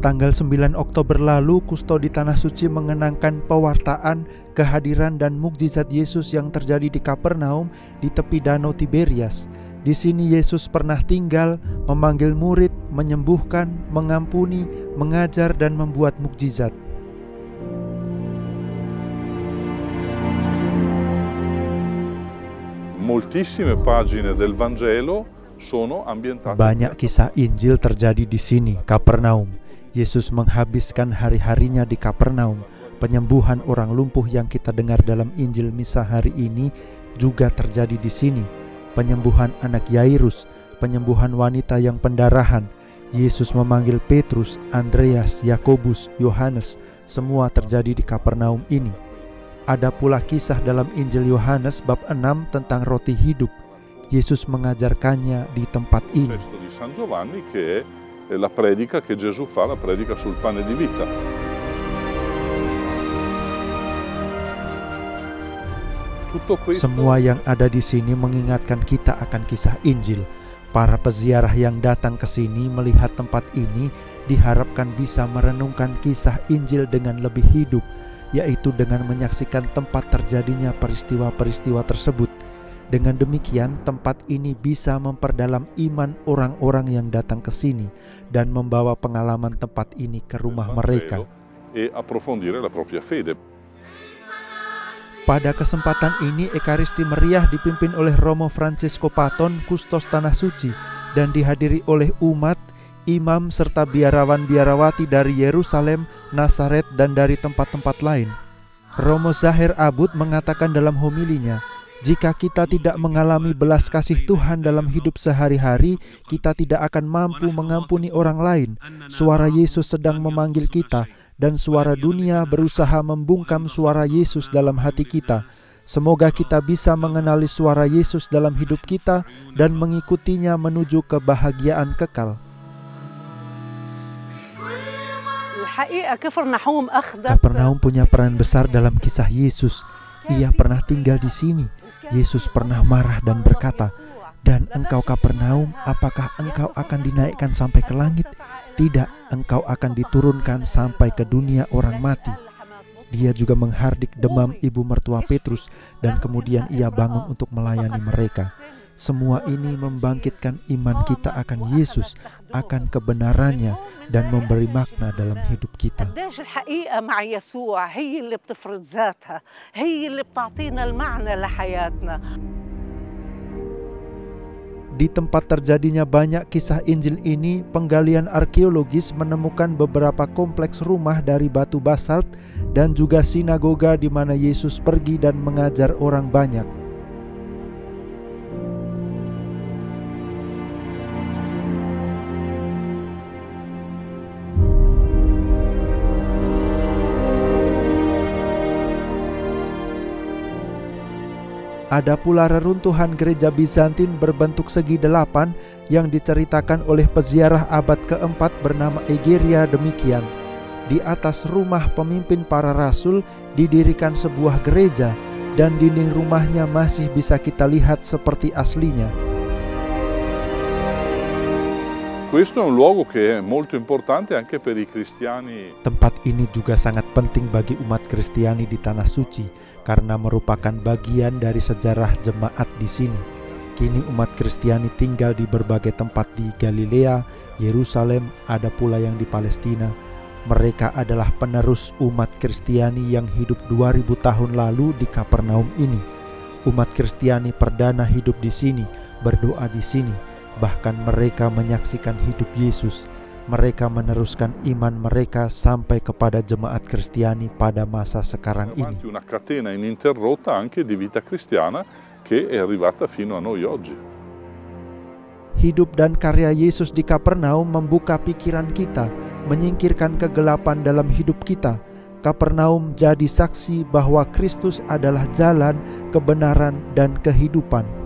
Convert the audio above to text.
Tanggal 9 Oktober lalu, Kustodi Tanah Suci mengenangkan pewartaan, kehadiran dan mukjizat Yesus yang terjadi di Kapernaum di tepi Danau Tiberias. Di sini Yesus pernah tinggal, memanggil murid, menyembuhkan, mengampuni, mengajar dan membuat mukjizat. Moltissime pagine del Vangelo sono ambientate. Banyak kisah Injil terjadi di sini, Kapernaum. Yesus menghabiskan hari-harinya di Kapernaum. Penyembuhan orang lumpuh yang kita dengar dalam Injil Misa hari ini juga terjadi di sini. Penyembuhan anak Yairus, penyembuhan wanita yang pendarahan. Yesus memanggil Petrus, Andreas, Yakobus, Yohanes, semua terjadi di Kapernaum ini. Ada pula kisah dalam Injil Yohanes bab 6 tentang roti hidup. Yesus mengajarkannya di tempat ini. Di San Giovanni che è la predica che Gesù fa, la predica sul pane di vita. Semua yang ada di sini mengingatkan kita akan kisah Injil. Para peziarah yang datang ke sini melihat tempat ini diharapkan bisa merenungkan kisah Injil dengan lebih hidup, yaitu dengan menyaksikan tempat terjadinya peristiwa-peristiwa tersebut. Dengan demikian, tempat ini bisa memperdalam iman orang-orang yang datang ke sini dan membawa pengalaman tempat ini ke rumah mereka. Pada kesempatan ini, Ekaristi Meriah dipimpin oleh Romo Francesco Paton, Kustos Tanah Suci, dan dihadiri oleh umat, imam, serta biarawan-biarawati dari Yerusalem, Nazaret, dan dari tempat-tempat lain. Romo Zahir Abud mengatakan dalam homilinya, jika kita tidak mengalami belas kasih Tuhan dalam hidup sehari-hari, kita tidak akan mampu mengampuni orang lain. Suara Yesus sedang memanggil kita, dan suara dunia berusaha membungkam suara Yesus dalam hati kita. Semoga kita bisa mengenali suara Yesus dalam hidup kita dan mengikutinya menuju kebahagiaan kekal. Kapernaum punya peran besar dalam kisah Yesus. Ia pernah tinggal di sini. Yesus pernah marah dan berkata, "Dan engkau Kapernaum, apakah engkau akan dinaikkan sampai ke langit? Tidak, engkau akan diturunkan sampai ke dunia orang mati." Dia juga menghardik demam ibu mertua Petrus dan kemudian ia bangun untuk melayani mereka. Semua ini membangkitkan iman kita akan Yesus, akan kebenarannya, dan memberi makna dalam hidup kita. Di tempat terjadinya banyak kisah Injil ini, penggalian arkeologis menemukan beberapa kompleks rumah dari batu basalt dan juga sinagoga di mana Yesus pergi dan mengajar orang banyak. Ada pula reruntuhan gereja Bizantin berbentuk segi 8 yang diceritakan oleh peziarah abad keempat bernama Egeria demikian. Di atas rumah pemimpin para rasul didirikan sebuah gereja dan dinding rumahnya masih bisa kita lihat seperti aslinya. Questo è un luogo che è molto importante anche per i cristiani. Tempat ini juga sangat penting bagi umat Kristiani di Tanah Suci karena merupakan bagian dari sejarah jemaat di sini. Kini umat Kristiani tinggal di berbagai tempat di Galilea, Yerusalem, ada pula yang di Palestina. Mereka adalah penerus umat Kristiani yang hidup 2000 tahun lalu di Kapernaum ini. Umat Kristiani perdana hidup di sini, berdoa di sini. Bahkan mereka menyaksikan hidup Yesus. Mereka meneruskan iman mereka sampai kepada jemaat Kristiani pada masa sekarang ini. Una catena ininterrotta anche di vita cristiana che è arrivata fino a noi oggi. Hidup dan karya Yesus di Kapernaum membuka pikiran kita, menyingkirkan kegelapan dalam hidup kita. Kapernaum jadi saksi bahwa Kristus adalah jalan, kebenaran, dan kehidupan.